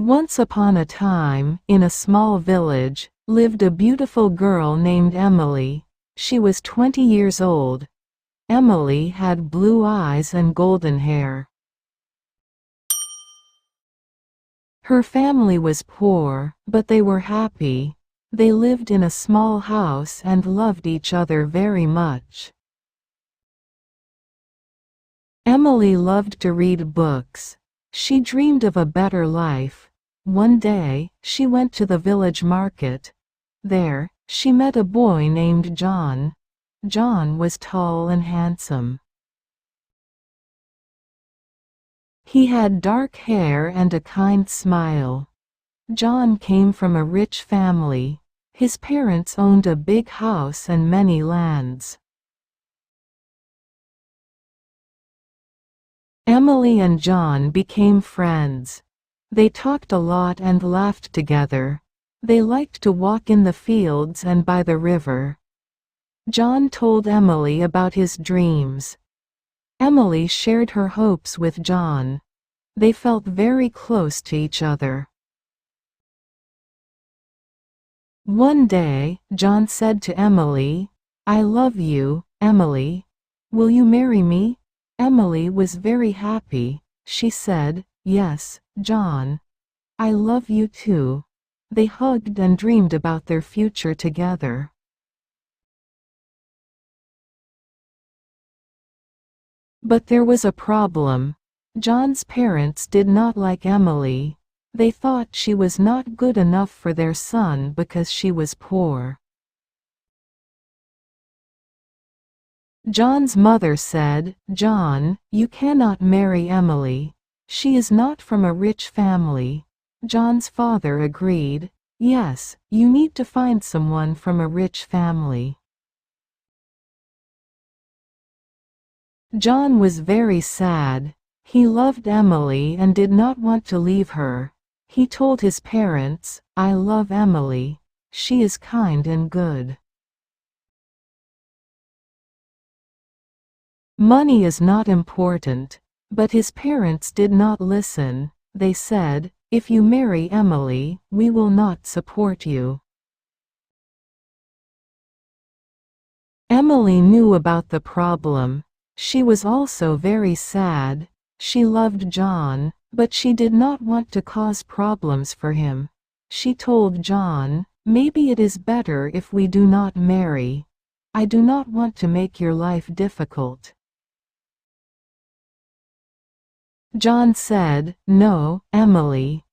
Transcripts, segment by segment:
Once upon a time, in a small village, lived a beautiful girl named Emily. She was 20 years old. Emily had blue eyes and golden hair. Her family was poor, but they were happy. They lived in a small house and loved each other very much. Emily loved to read books. She dreamed of a better life. One day, she went to the village market. There, she met a boy named John. John was tall and handsome. He had dark hair and a kind smile. John came from a rich family. His parents owned a big house and many lands. Emily and John became friends. They talked a lot and laughed together. They liked to walk in the fields and by the river. John told Emily about his dreams. Emily shared her hopes with John. They felt very close to each other. One day, John said to Emily, "I love you, Emily. Will you marry me?" Emily was very happy. She said, "Yes, John. I love you too." They hugged and dreamed about their future together. But there was a problem. John's parents did not like Emily. They thought she was not good enough for their son because she was poor. John's mother said, "John, you cannot marry Emily. She is not from a rich family." John's father agreed, "Yes, you need to find someone from a rich family." John was very sad. He loved Emily and did not want to leave her. He told his parents, "I love Emily. She is kind and good." Money is not important, but his parents did not listen. They said, "If you marry Emily, we will not support you." Emily knew about the problem. She was also very sad. She loved John, but she did not want to cause problems for him. She told John, "Maybe it is better if we do not marry. I do not want to make your life difficult." John said, "No, Emily.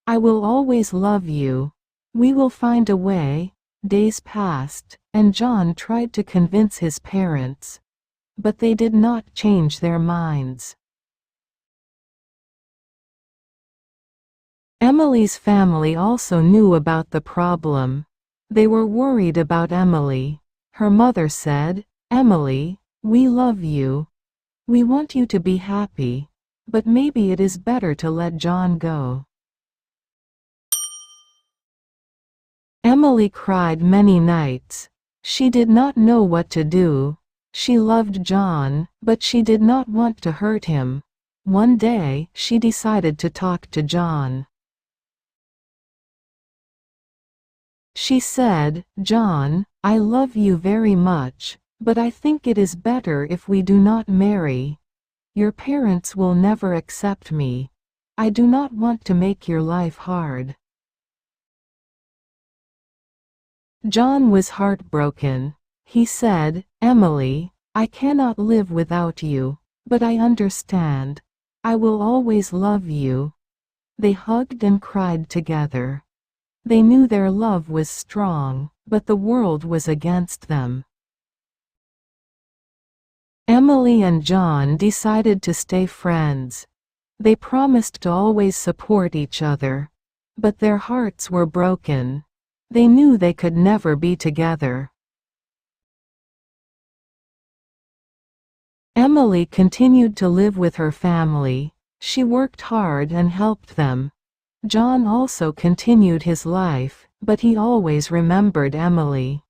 I will always love you. We will find a way." Days passed, and John tried to convince his parents. But they did not change their minds. Emily's family also knew about the problem. They were worried about Emily. Her mother said, "Emily, we love you. We want you to be happy. But maybe it is better to let John go." Emily cried many nights. She did not know what to do. She loved John, but she did not want to hurt him. One day, she decided to talk to John. She said, "John, I love you very much, but I think it is better if we do not marry. Your parents will never accept me. I do not want to make your life hard." John was heartbroken. He said, "Emily, I cannot live without you, but I understand. I will always love you." They hugged and cried together. They knew their love was strong, but the world was against them. Emily and John decided to stay friends. They promised to always support each other. But their hearts were broken. They knew they could never be together. Emily continued to live with her family. She worked hard and helped them. John also continued his life, but he always remembered Emily.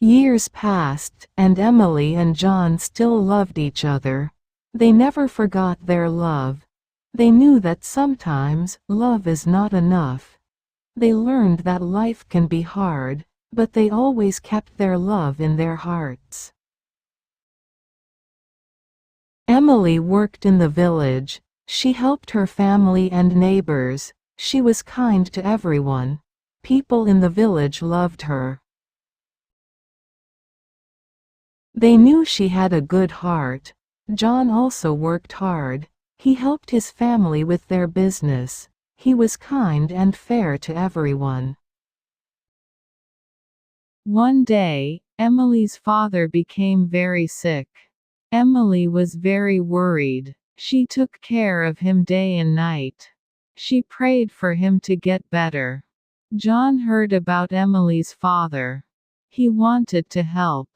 Years passed, and Emily and John still loved each other. They never forgot their love. They knew that sometimes love is not enough. They learned that life can be hard, but they always kept their love in their hearts. Emily worked in the village. She helped her family and neighbors. She was kind to everyone. People in the village loved her. They knew she had a good heart. John also worked hard. He helped his family with their business. He was kind and fair to everyone. One day, Emily's father became very sick. Emily was very worried. She took care of him day and night. She prayed for him to get better. John heard about Emily's father. He wanted to help.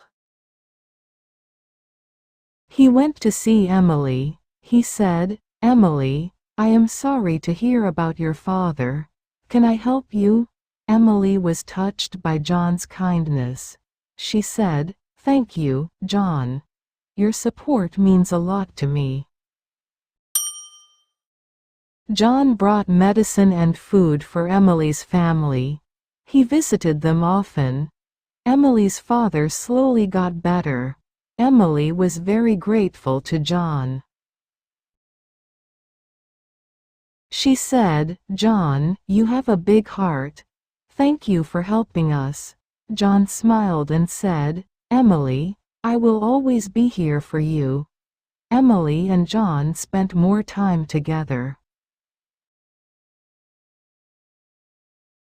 He went to see Emily. He said, "Emily, I am sorry to hear about your father. Can I help you?" Emily was touched by John's kindness. She said, "Thank you, John. Your support means a lot to me." John brought medicine and food for Emily's family. He visited them often. Emily's father slowly got better. Emily was very grateful to John. She said, "John, you have a big heart. Thank you for helping us." John smiled and said, "Emily, I will always be here for you." Emily and John spent more time together.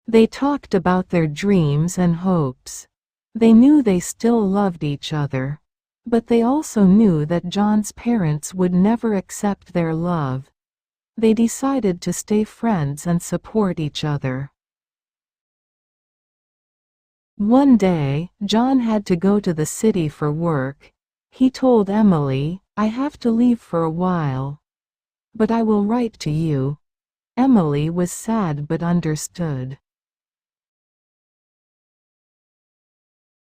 They talked about their dreams and hopes. They knew they still loved each other. But they also knew that John's parents would never accept their love. They decided to stay friends and support each other. One day, John had to go to the city for work. He told Emily, "I have to leave for a while. But I will write to you." Emily was sad but understood.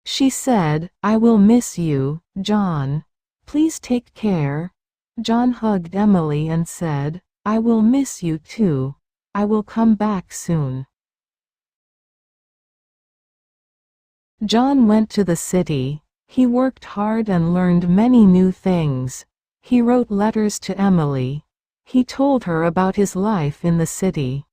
She said, "I will miss you, John. Please take care." John hugged Emily and said, "I will miss you too. I will come back soon." John went to the city. He worked hard and learned many new things. He wrote letters to Emily. He told her about his life in the city.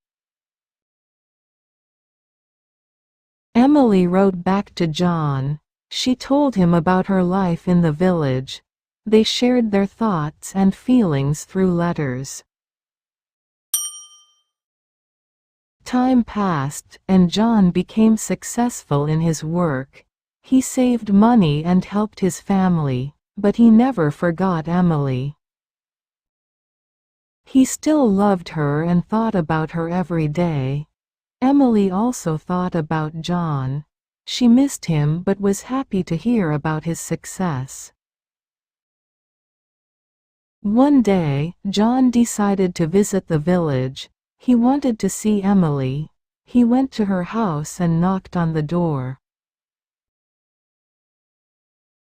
Emily wrote back to John. She told him about her life in the village. They shared their thoughts and feelings through letters. Time passed, and John became successful in his work. He saved money and helped his family, but he never forgot Emily. He still loved her and thought about her every day. Emily also thought about John. She missed him but was happy to hear about his success. One day, John decided to visit the village. He wanted to see Emily. He went to her house and knocked on the door.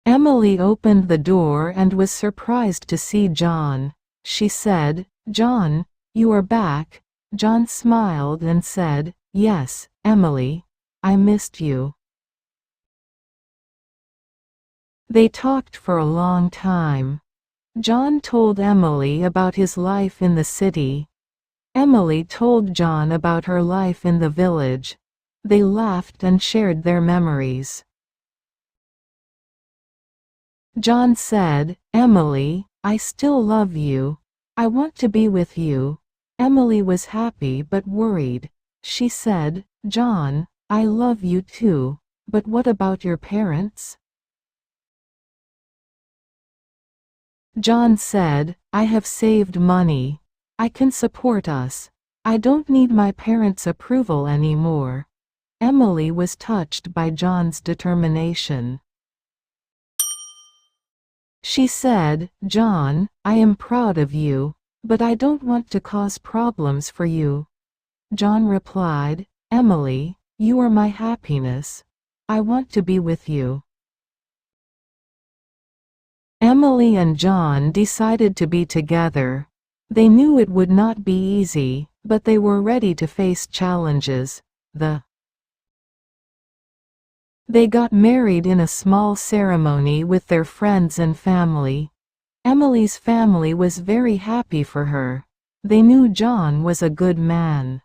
Emily opened the door and was surprised to see John. She said, "John, you are back." John smiled and said, "Yes, Emily. I missed you." They talked for a long time. John told Emily about his life in the city. Emily told John about her life in the village. They laughed and shared their memories. John said, "Emily, I still love you. I want to be with you." Emily was happy but worried. She said, "John, I love you too, but what about your parents?" John said, "I have saved money. I can support us. I don't need my parents' approval anymore." Emily was touched by John's determination. She said, "John, I am proud of you, but I don't want to cause problems for you." John replied, "Emily, you are my happiness. I want to be with you." Emily and John decided to be together. They knew it would not be easy, but they were ready to face challenges. They got married in a small ceremony with their friends and family. Emily's family was very happy for her. They knew John was a good man.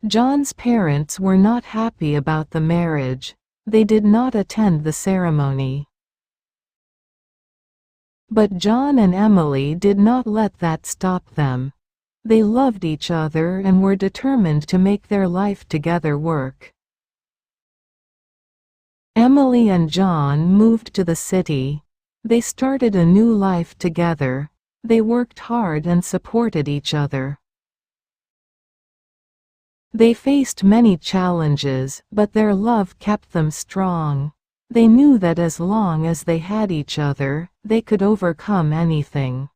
John's parents were not happy about the marriage. They did not attend the ceremony. But John and Emily did not let that stop them. They loved each other and were determined to make their life together work. Emily and John moved to the city. They started a new life together. They worked hard and supported each other. They faced many challenges, but their love kept them strong. They knew that as long as they had each other, they could overcome anything.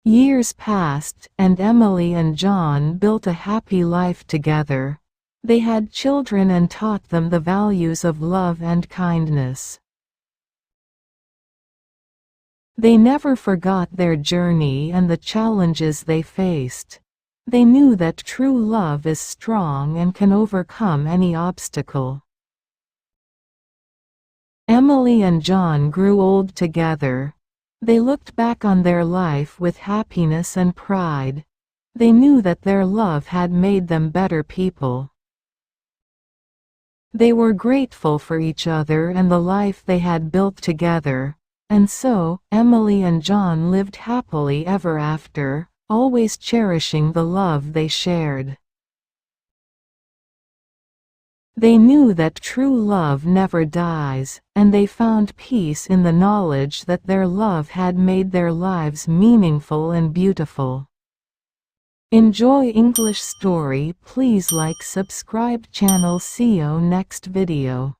Years passed, and Emily and John built a happy life together. They had children and taught them the values of love and kindness. They never forgot their journey and the challenges they faced. They knew that true love is strong and can overcome any obstacle. Emily and John grew old together. They looked back on their life with happiness and pride. They knew that their love had made them better people. They were grateful for each other and the life they had built together, and so, Emily and John lived happily ever after, always cherishing the love they shared. They knew that true love never dies, and they found peace in the knowledge that their love had made their lives meaningful and beautiful. Enjoy English story. Please like, subscribe channel. See you next video.